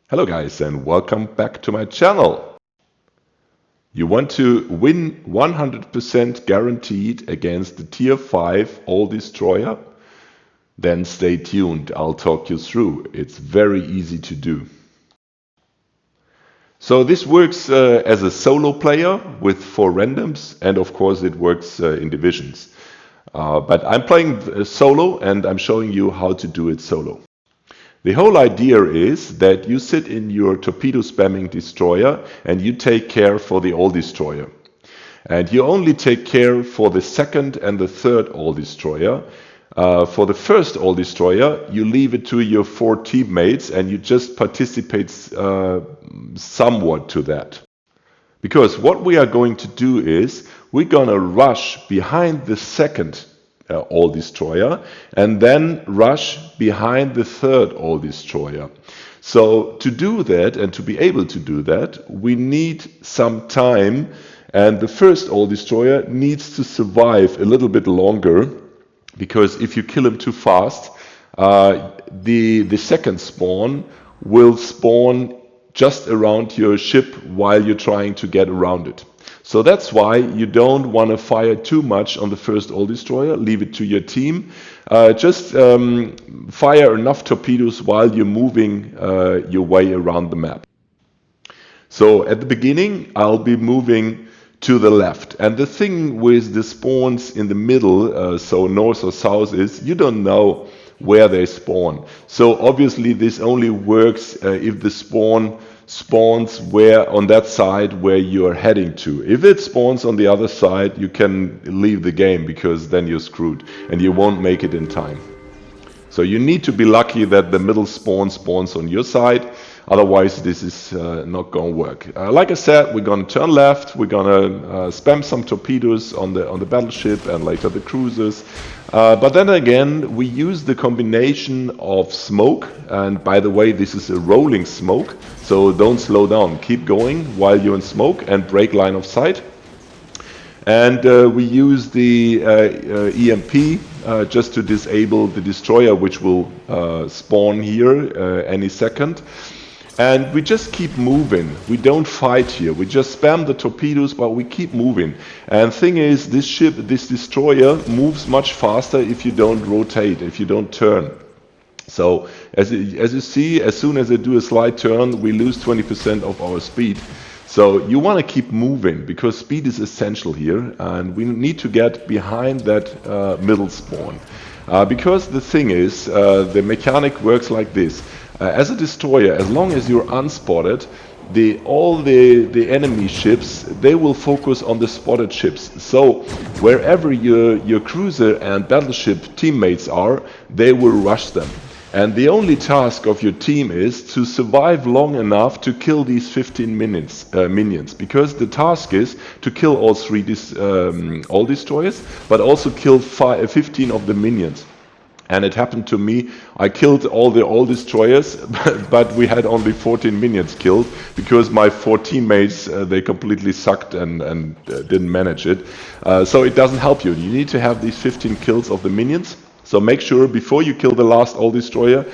Hello guys and welcome back to my channel. You want to win 100% guaranteed against the tier 5 AllDestroyer? Then stay tuned, I'll talk you through. It's very easy to do. So this works as a solo player with 4 randoms, and of course it works in divisions. But I'm playing solo and I'm showing you how to do it solo. The whole idea is that you sit in your torpedo spamming destroyer and you take care for the AllDestroyer. And you only take care for the second and the third AllDestroyer. For the first AllDestroyer, you leave it to your 4 teammates and you just participate somewhat to that. Because what we are going to do is we're going to rush behind the second AllDestroyer and then rush behind the third AllDestroyer. So to do that and to be able to do that, we need some time, and the first AllDestroyer needs to survive a little bit longer, because if you kill him too fast, the second spawn will spawn just around your ship while you're trying to get around it. So that's why you don't want to fire too much on the first AllDestroyer. Leave it to your team. Just fire enough torpedoes while you're moving your way around the map. So at the beginning, I'll be moving to the left. And the thing with the spawns in the middle, so north or south, is you don't know where they spawn. So obviously this only works if the spawn spawns where on that side where you're heading to. If it spawns on the other side, you can leave the game, because then you're screwed and you won't make it in time. So you need to be lucky that the middle spawn spawns on your side. Otherwise, this is not going to work. Like I said, we're going to turn left. We're going to spam some torpedoes on the battleship and later the cruisers. But then again, we use the combination of smoke. And by the way, this is a rolling smoke. So don't slow down. Keep going while you're in smoke and break line of sight. And we use the EMP just to disable the destroyer, which will spawn here any second. And we just keep moving. We don't fight here. We just spam the torpedoes, but we keep moving. And thing is, this ship, this destroyer, moves much faster if you don't rotate, if you don't turn. So as you see, as soon as I do a slight turn, we lose 20% of our speed. So you want to keep moving, because speed is essential here, and we need to get behind that middle spawn. Because the thing is, the mechanic works like this. As a destroyer, as long as you're unspotted, all the enemy ships, they will focus on the spotted ships. So wherever your cruiser and battleship teammates are, they will rush them. And the only task of your team is to survive long enough to kill these 15 minions. Because the task is to kill all 3 AllDestroyers, but also kill 15 of the minions. And it happened to me. I killed all the AllDestroyers, but we had only 14 minions killed, because my 4 teammates, they completely sucked and didn't manage it. So it doesn't help you. You need to have these 15 kills of the minions. So make sure before you kill the last AllDestroyer,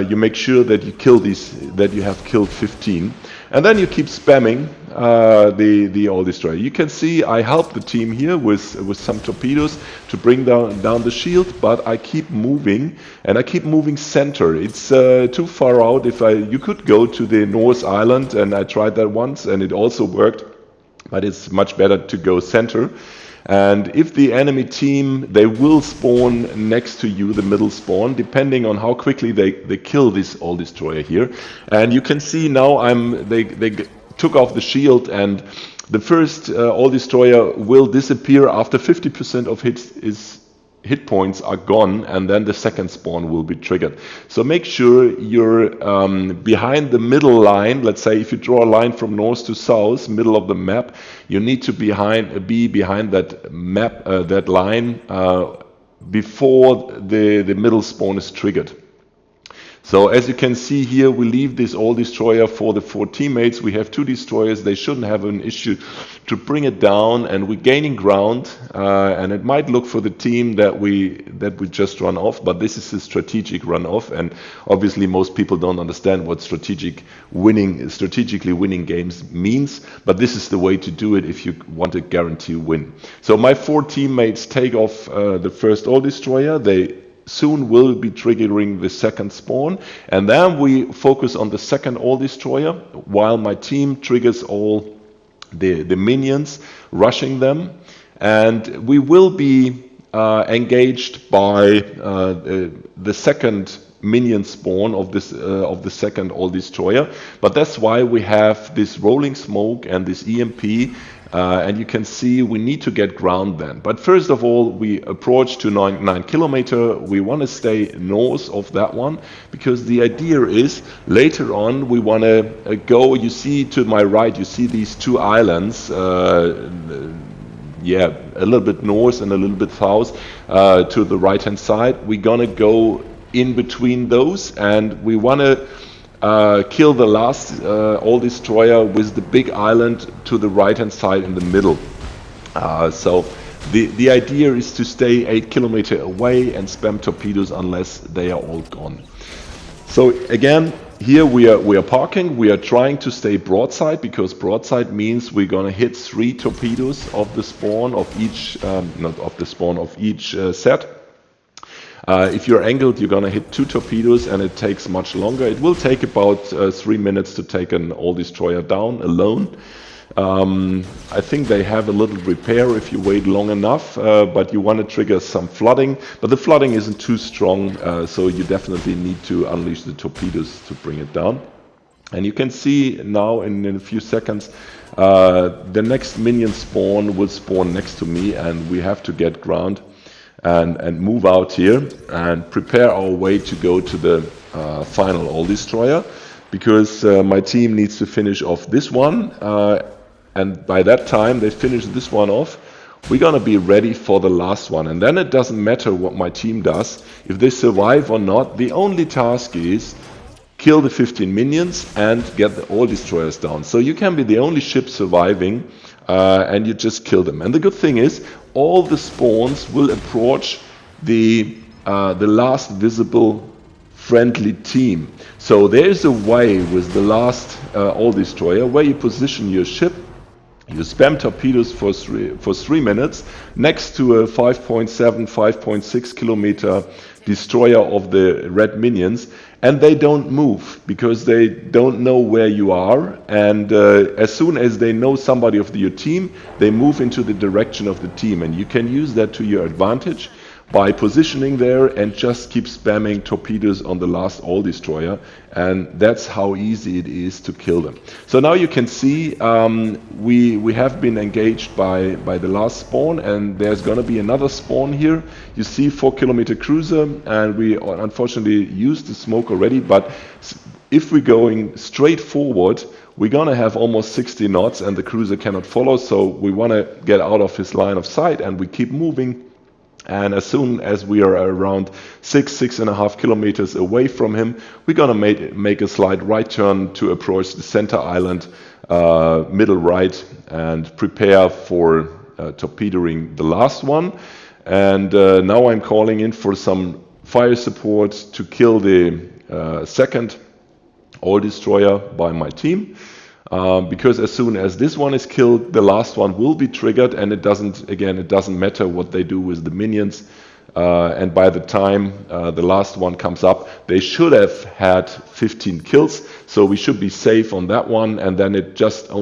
you make sure that you kill that you have killed 15. And then you keep spamming the AllDestroyer. You can see I help the team here with some torpedoes to bring down the shield, but I keep moving, and I keep moving center. It's too far out. You could go to the North Island, and I tried that once and it also worked, but it's much better to go center. And if the enemy team, they will spawn next to you, the middle spawn, depending on how quickly they kill this AllDestroyer here. And you can see now they took off the shield, and the first AllDestroyer will disappear after 50% of hit points are gone, and then the second spawn will be triggered. So make sure you're behind the middle line. Let's say if you draw a line from north to south, middle of the map, you need to be behind that map, that line before the middle spawn is triggered. So as you can see here, we leave this AllDestroyer for the 4 teammates. We have 2 destroyers. They shouldn't have an issue to bring it down, and we're gaining ground. And it might look for the team that we just run off, but this is a strategic run off. And obviously, most people don't understand what strategically winning games means. But this is the way to do it if you want a guarantee win. So my 4 teammates take off the first AllDestroyer. They soon will be triggering the second spawn, and then we focus on the second AllDestroyer while my team triggers all the minions, rushing them, and we will be engaged by the second minion spawn of the second AllDestroyer. But that's why we have this rolling smoke and this EMP. And you can see we need to get ground then. But first of all, we approach to 9 kilometer. We want to stay north of that one, because the idea is later on we want to go, you see to my right, you see these 2 islands, yeah, a little bit north and a little bit south to the right hand side. We're gonna go in between those, and we want to kill the last AllDestroyer with the big island to the right hand side in the middle. So the idea is to stay 8 kilometers away and spam torpedoes unless they are all gone. So again, here we are parking. We are trying to stay broadside, because broadside means we're gonna hit 3 torpedoes of the spawn of each, not of the spawn of each set. If you're angled, you're gonna hit 2 torpedoes, and it takes much longer. It will take about 3 minutes to take an AllDestroyer down alone. I think they have a little repair if you wait long enough, but you want to trigger some flooding. But the flooding isn't too strong, so you definitely need to unleash the torpedoes to bring it down. And you can see now in a few seconds, the next minion spawn will spawn next to me, and we have to get ground and move out here and prepare our way to go to the final AllDestroyer, because my team needs to finish off this one, and by that time they finish this one off, we're gonna be ready for the last one. And then it doesn't matter what my team does, if they survive or not. The only task is kill the 15 minions and get the AllDestroyers down. So you can be the only ship surviving, and you just kill them. And the good thing is, all the spawns will approach the last visible friendly team. So there is a way with the last AllDestroyer where you position your ship. You spam torpedoes for 3 minutes next to a 5.7, 5.6 kilometer destroyer of the red minions, and they don't move because they don't know where you are. And as soon as they know somebody of your team, they move into the direction of the team, and you can use that to your advantage by positioning there and just keep spamming torpedoes on the last AllDestroyer, and that's how easy it is to kill them. So now you can see we have been engaged by the last spawn, and there's going to be another spawn here. You see 4 kilometer cruiser, and we unfortunately used the smoke already, but if we're going straight forward, we're going to have almost 60 knots and the cruiser cannot follow, so we want to get out of his line of sight, and we keep moving. And as soon as we are around 6.5 kilometers away from him, we're gonna make a slight right turn to approach the center island, middle right, and prepare for torpedoing the last one. And now I'm calling in for some fire support to kill the second AllDestroyer by my team. Because as soon as this one is killed, the last one will be triggered, and it doesn't matter what they do with the minions. And by the time the last one comes up, they should have had 15 kills, so we should be safe on that one. And then it just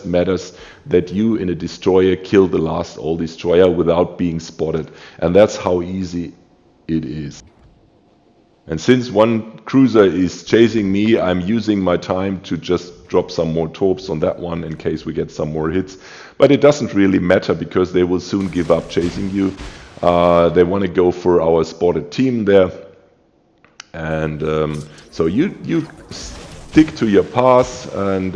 matters that you in a destroyer kill the last AllDestroyer without being spotted, and that's how easy it is. And since one cruiser is chasing me, I'm using my time to just drop some more torps on that one in case we get some more hits. But it doesn't really matter because they will soon give up chasing you. They want to go for our spotted team there. And so you stick to your path, and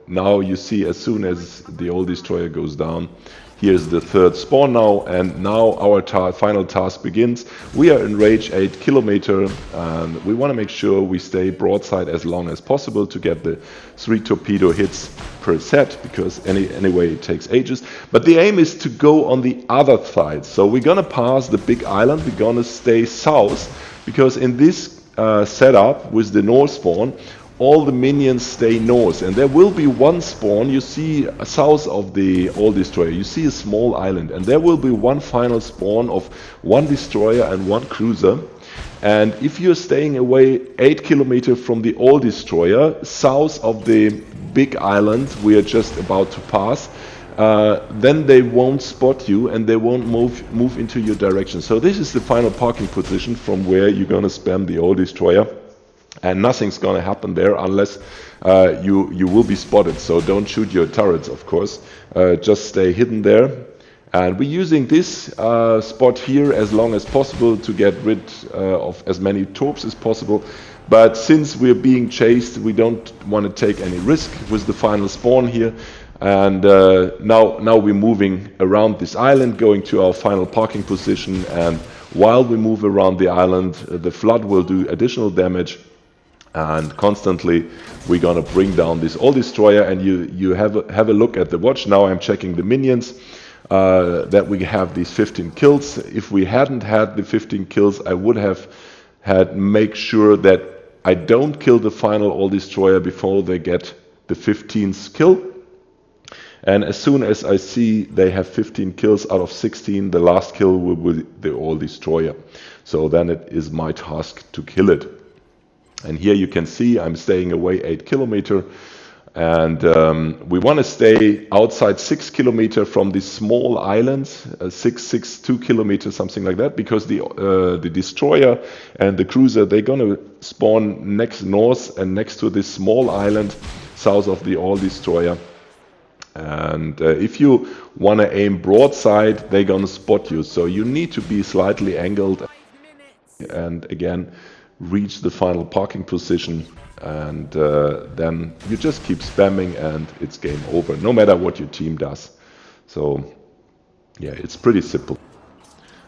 now you see as soon as the AllDestroyer goes down, Here's the third spawn now, and now our final task begins. We are in range 8 kilometer, and we want to make sure we stay broadside as long as possible to get the 3 torpedo hits per set, because anyway it takes ages. But the aim is to go on the other side. So we're gonna pass the big island, we're gonna stay south, because in this setup with the north spawn, all the minions stay north, and there will be one spawn you see south of the AllDestroyer. You see a small island, and there will be one final spawn of one destroyer and one cruiser. And if you're staying away 8 kilometers from the AllDestroyer, south of the big island we are just about to pass, then they won't spot you and they won't move into your direction. So this is the final parking position from where you're gonna spam the AllDestroyer. And nothing's going to happen there unless you will be spotted. So don't shoot your turrets, of course. Just stay hidden there. And we're using this spot here as long as possible to get rid of as many torps as possible. But since we're being chased, we don't want to take any risk with the final spawn here. And now we're moving around this island, going to our final parking position. And while we move around the island, the flood will do additional damage. And constantly we're gonna bring down this AllDestroyer, and you have a look at the watch. Now I'm checking the minions, that we have these 15 kills. If we hadn't had the 15 kills, I would have had make sure that I don't kill the final AllDestroyer before they get the 15th kill. And as soon as I see they have 15 kills out of 16, the last kill will be the AllDestroyer. So then it is my task to kill it. And here you can see I'm staying away 8 kilometers, and we want to stay outside 6 kilometers from these small islands, 2 kilometers, something like that, because the destroyer and the cruiser, they're going to spawn next north and next to this small island south of the AllDestroyer. And if you want to aim broadside, they're going to spot you. So you need to be slightly angled, and again reach the final parking position, and then you just keep spamming and it's game over, no matter what your team does. So yeah, it's pretty simple.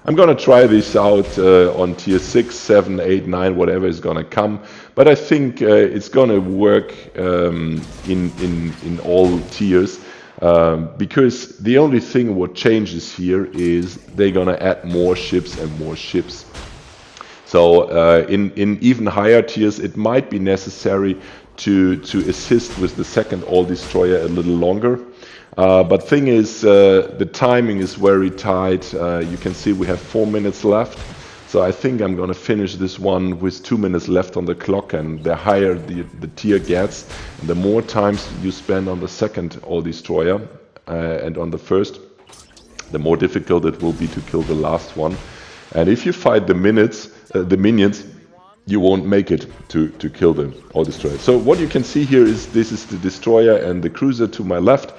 I'm gonna try this out on tier 6, 7, 8, 9, whatever is gonna come, but I think it's gonna work in all tiers, because the only thing what changes here is they're gonna add more ships and more ships. So in even higher tiers, it might be necessary to assist with the second AllDestroyer a little longer. But thing is, the timing is very tight. You can see we have 4 minutes left. So I think I'm going to finish this one with 2 minutes left on the clock. And the higher the tier gets, and the more times you spend on the second AllDestroyer and on the first, the more difficult it will be to kill the last one. And if you fight the minions, you won't make it to kill the AllDestroyer. So what you can see here is this is the destroyer and the cruiser to my left.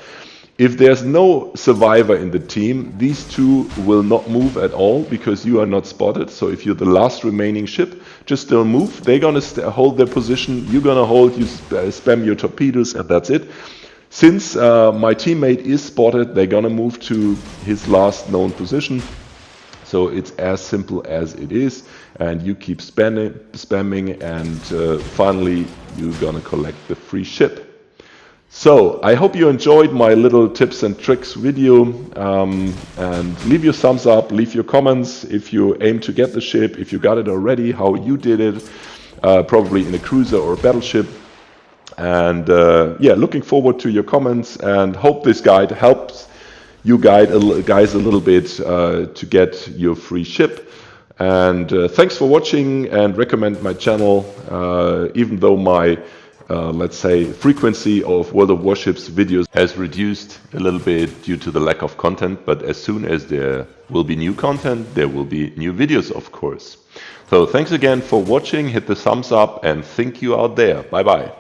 If there's no survivor in the team, these two will not move at all because you are not spotted. So if you're the last remaining ship, just don't move. They're gonna hold their position. You're gonna hold. You spam your torpedoes, and that's it. Since my teammate is spotted, they're gonna move to his last known position. So it's as simple as it is, and you keep spamming, and finally you're gonna collect the free ship. So I hope you enjoyed my little tips and tricks video, and leave your thumbs up, leave your comments if you aim to get the ship, if you got it already, how you did it, probably in a cruiser or a battleship. And yeah, looking forward to your comments, and hope this guide helps you guys a little bit to get your free ship. And thanks for watching, and recommend my channel, even though my let's say frequency of World of Warships videos has reduced a little bit due to the lack of content, but as soon as there will be new content, there will be new videos, of course. So thanks again for watching, hit the thumbs up, and thank you out there. Bye bye.